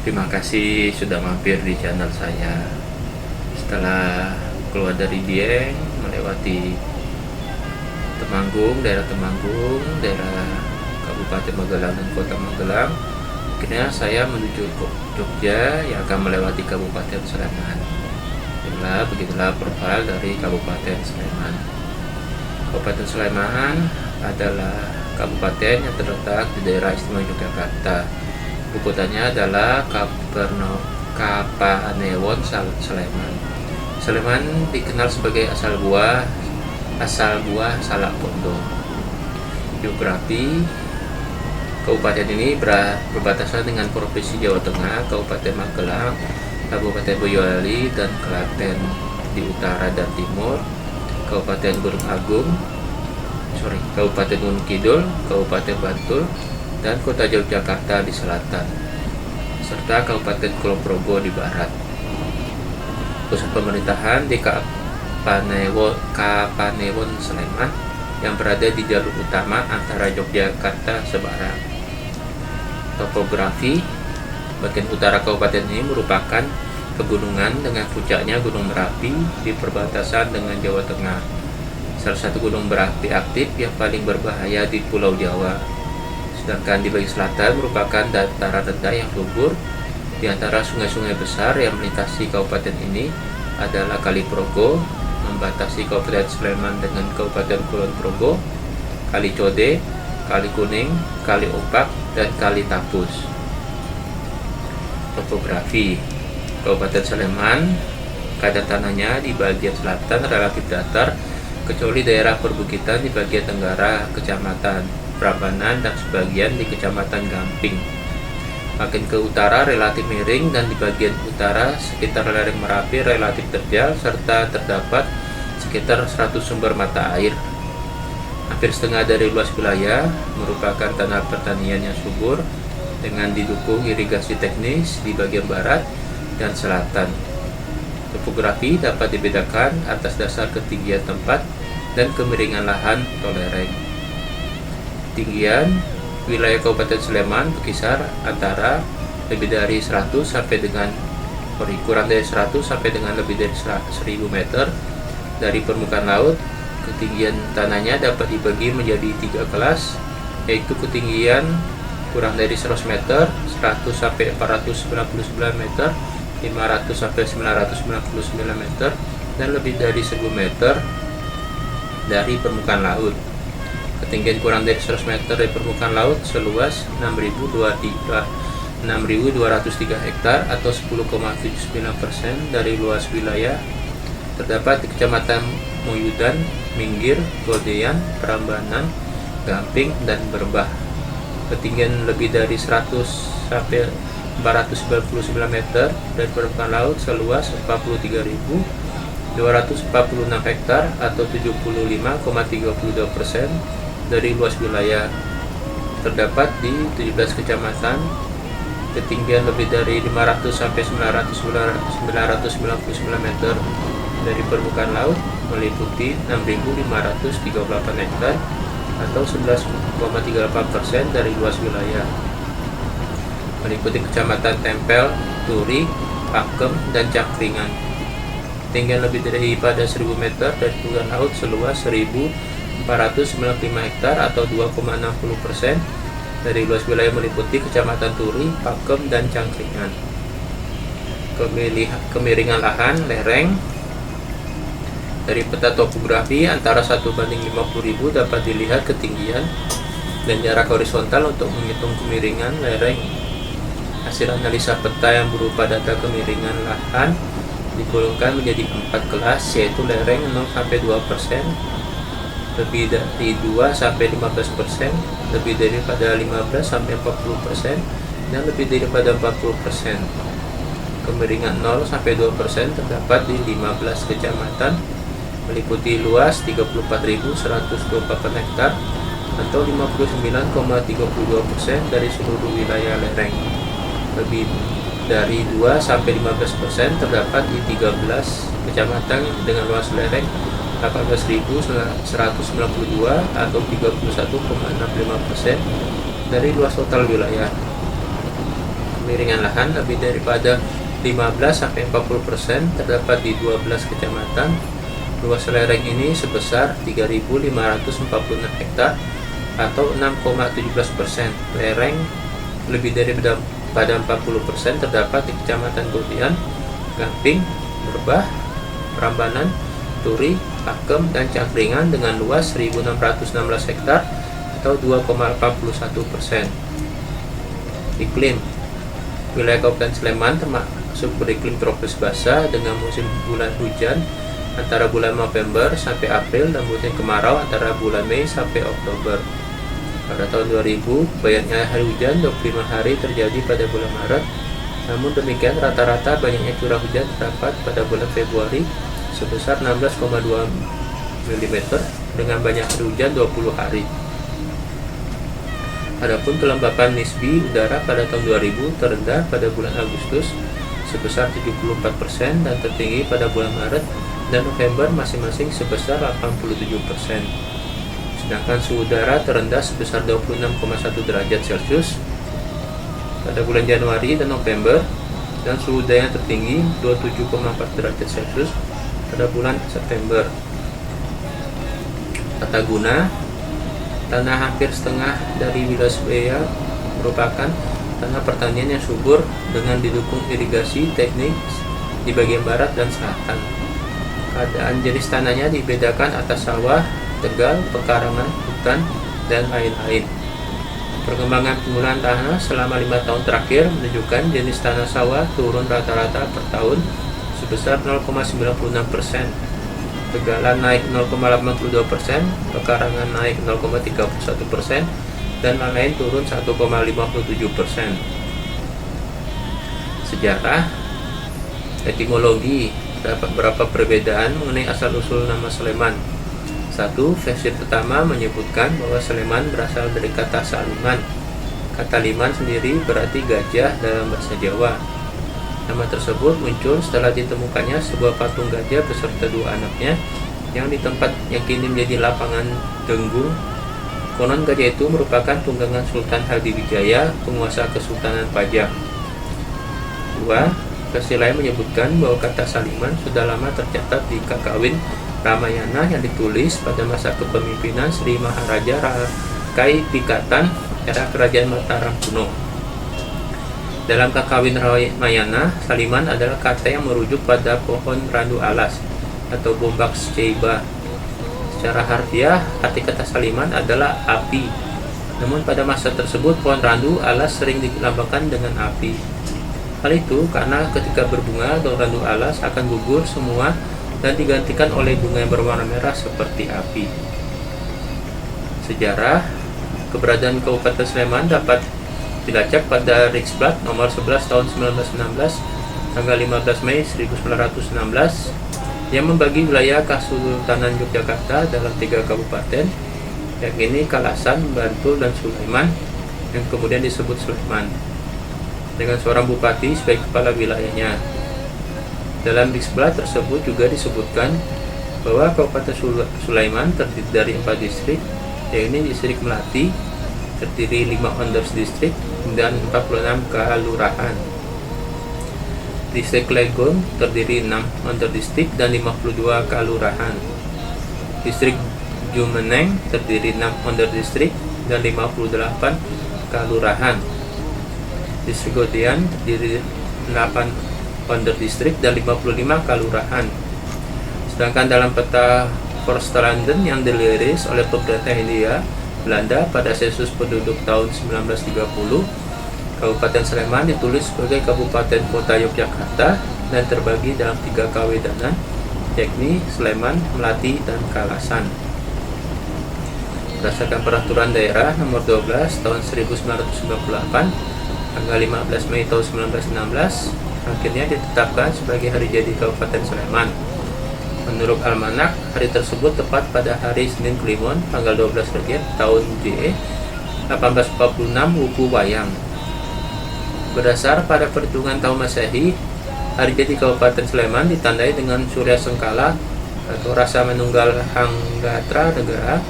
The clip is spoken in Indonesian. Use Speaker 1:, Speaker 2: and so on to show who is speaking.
Speaker 1: Terima kasih sudah mampir di channel saya. Setelah keluar dari Dieng, melewati Temanggung, daerah Kabupaten Magelang dan Kota Magelang, akhirnya saya menuju ke Jogja yang akan melewati Kabupaten Sleman. Begitulah profil dari Kabupaten Sleman. Kabupaten Sleman adalah kabupaten yang terletak di daerah istimewa Yogyakarta. Ibu kotanya adalah Kapanewon Sleman. Sleman dikenal sebagai asal buah Salak Pondok. Geografi kabupaten ini berbatasan dengan Provinsi Jawa Tengah, Kabupaten Magelang, Kabupaten Boyolali, dan Klaten di utara dan timur, Kabupaten Kabupaten Gunung Kidul, Kabupaten Bantul, dan Kota Yogyakarta di selatan, serta Kabupaten Kulon Progo di barat. Pusat pemerintahan di Kapanewon Sleman yang berada di jalur utama antara Yogyakarta Semarang. Topografi bagian utara kabupaten ini merupakan pegunungan dengan puncaknya Gunung Merapi di perbatasan dengan Jawa Tengah. Salah satu gunung berapi aktif yang paling berbahaya di Pulau Jawa. Sedangkan di bagian selatan merupakan dataran rendah yang subur. Di antara sungai-sungai besar yang melintasi kabupaten ini adalah Kali Progo, membatasi Kabupaten Sleman dengan Kabupaten Kulon Progo, Kali Code, Kali Kuning, Kali Opak, dan Kali Tapus. Topografi Kabupaten Sleman, keadaan tanahnya di bagian selatan relatif datar, kecuali daerah perbukitan di bagian tenggara Kecamatan Prambanan dan sebagian di Kecamatan Gamping. Makin ke utara relatif miring dan di bagian utara sekitar lereng Merapi relatif terjal serta terdapat sekitar 100 sumber mata air. Hampir setengah dari luas wilayah merupakan tanah pertanian yang subur dengan didukung irigasi teknis di bagian barat dan selatan. Topografi dapat dibedakan atas dasar ketinggian tempat dan kemiringan lahan atau lereng. Ketinggian wilayah Kabupaten Sleman berkisar antara lebih dari 100 sampai dengan kurang dari 100 sampai dengan lebih dari 1000 meter dari permukaan laut. Ketinggian tanahnya dapat dibagi menjadi 3 kelas, yaitu ketinggian kurang dari 100 meter, 100 sampai 499 meter, 500 sampai 999 meter, dan lebih dari 1000 meter dari permukaan laut. Ketinggian kurang dari 100 meter dari permukaan laut seluas 6.203 hektar atau 10,79% dari luas wilayah terdapat di Kecamatan Moyudan, Minggir, Godean, Prambanan, Gamping, dan Berbah. Ketinggian lebih dari 100 sampai 499 meter dari permukaan laut seluas 43.246 hektar atau 75,32% dari luas wilayah terdapat di 17 kecamatan. Ketinggian lebih dari 500 sampai 999 meter dari permukaan laut meliputi 6.538 hektar atau 11,38% dari luas wilayah, meliputi kecamatan Tempel, Turi, Pakem, dan Cakringan. Ketinggian lebih daripada 1000 meter dari permukaan laut seluas 1.495 hektar atau 2,60% dari luas wilayah meliputi kecamatan Turi, Pakem, dan Cakringan. Kemiringan lahan lereng dari peta topografi antara 1:50.000 dapat dilihat ketinggian dan jarak horizontal untuk menghitung kemiringan lereng. Hasil analisa peta yang berupa data kemiringan lahan digolongkan menjadi 4 kelas, yaitu lereng 0-2%, lebih dari 2-15%, lebih daripada 15-40%, dan lebih daripada 40%. Kemiringan 0-2% terdapat di 15 kecamatan meliputi luas 34.124 hektar atau 59,32% dari seluruh wilayah lereng. Lebih dari 2-15% terdapat di 13 kecamatan dengan luas lereng 18.192 atau 31,65% dari luas total wilayah. Kemiringan lahan lebih daripada 15-40% terdapat di 12 kecamatan. Luas lereng ini sebesar 3.546 hektar atau 6,17%. Lereng lebih daripada 40% terdapat di Kecamatan Gotian, Gamping, Merbah, Prambanan, Turi, Pakem, dan Cangkringan dengan luas 1.616 hektar atau 2,81%. Iklim wilayah Kabupaten Sleman termasuk beriklim tropis basah dengan musim bulan hujan antara bulan November sampai April dan musim kemarau antara bulan Mei sampai Oktober. Pada tahun 2000, banyaknya hari hujan 25 hari terjadi pada bulan Maret. Namun demikian, rata-rata banyaknya curah hujan terdapat pada bulan Februari sebesar 16,2 mm dengan banyak hari hujan 20 hari. Adapun kelembapan nisbi udara pada tahun 2000 terendah pada bulan Agustus sebesar 74% dan tertinggi pada bulan Maret dan November masing-masing sebesar 87%. Sedangkan suhu udara terendah sebesar 26,1 derajat Celcius pada bulan Januari dan November dan suhu udara yang tertinggi 27,4 derajat Celcius pada bulan September. Tata guna tanah hampir setengah dari wilayah Surabaya merupakan tanah pertanian yang subur dengan didukung irigasi teknik di bagian barat dan selatan. Keadaan jenis tanahnya dibedakan atas sawah, tegal, pekarangan, hutan, dan lain-lain. Perkembangan penggunaan tanah selama 5 tahun terakhir menunjukkan jenis tanah sawah turun rata-rata per tahun sebesar 0,96%, tegalan naik 0,82%, pekarangan naik 0,31%, dan lain-lain turun 1,57%. Sejarah, etimologi. Terdapat beberapa perbedaan mengenai asal-usul nama Sleman. Satu, versi pertama menyebutkan bahwa Sleman berasal dari kata Saliman. Kata liman sendiri berarti gajah dalam bahasa Jawa. Nama tersebut muncul setelah ditemukannya sebuah patung gajah beserta 2 anaknya yang di tempat yang kini menjadi lapangan Denggung. Konon gajah itu merupakan tunggangan Sultan Hadiwijaya, penguasa Kesultanan Pajang. 2. Versi lain menyebutkan bahwa kata Saliman sudah lama tercatat di Kakawin Ramayana yang ditulis pada masa kepemimpinan Sri Maharaja Rakai Pikatan era Kerajaan Mataram kuno. Dalam Kakawin Ramayana, Saliman adalah kata yang merujuk pada pohon randu alas atau Bombax ceiba. Secara harfiah, arti kata Saliman adalah api. Namun pada masa tersebut pohon randu alas sering dilambangkan dengan api. Hal itu karena ketika berbunga daun randu alas akan gugur semua dan digantikan oleh bunga yang berwarna merah seperti api. Sejarah, keberadaan Kabupaten Sleman dapat dilacak pada Riksblad nomor 11 tahun 1916 tanggal 15 Mei 1916 yang membagi wilayah Kesultanan Yogyakarta dalam 3 kabupaten, yakni Kalasan, Bantul, dan Sulaiman, yang kemudian disebut Sleman, dengan seorang bupati sebagai kepala wilayahnya. Dalam Riksblad tersebut juga disebutkan bahwa Kabupaten Sulaiman terdiri dari 4 distrik, yakni Distrik Melati terdiri 5 Onderdistrik dan 46 kelurahan. Distrik Legon terdiri 6 Onderdistrik dan 52 kelurahan. Distrik Jumeneng terdiri 6 Onderdistrik dan 58 kelurahan. Distrik Gotian terdiri 8 Onderdistrik dan 55 kelurahan. Sedangkan dalam peta Forsterlanden yang dirilis oleh pemerintah Hindia Belanda pada sensus penduduk tahun 1930, Kabupaten Sleman ditulis sebagai Kabupaten Kota Yogyakarta dan terbagi dalam 3 kawedanan, yakni Sleman, Melati, dan Kalasan. Berdasarkan Peraturan Daerah Nomor 12 Tahun 1998, tanggal 15 Mei tahun 1916, akhirnya ditetapkan sebagai hari jadi Kabupaten Sleman. Menurut Almanak, hari tersebut tepat pada hari Senin Kliwon, tanggal 12 Rejab tahun JE 1846 Wuku Wayang. Berdasar pada perhitungan tahun Masehi, hari jadi Kabupaten Sleman ditandai dengan Surya Sengkala atau rasa menunggal Hanggatra Negara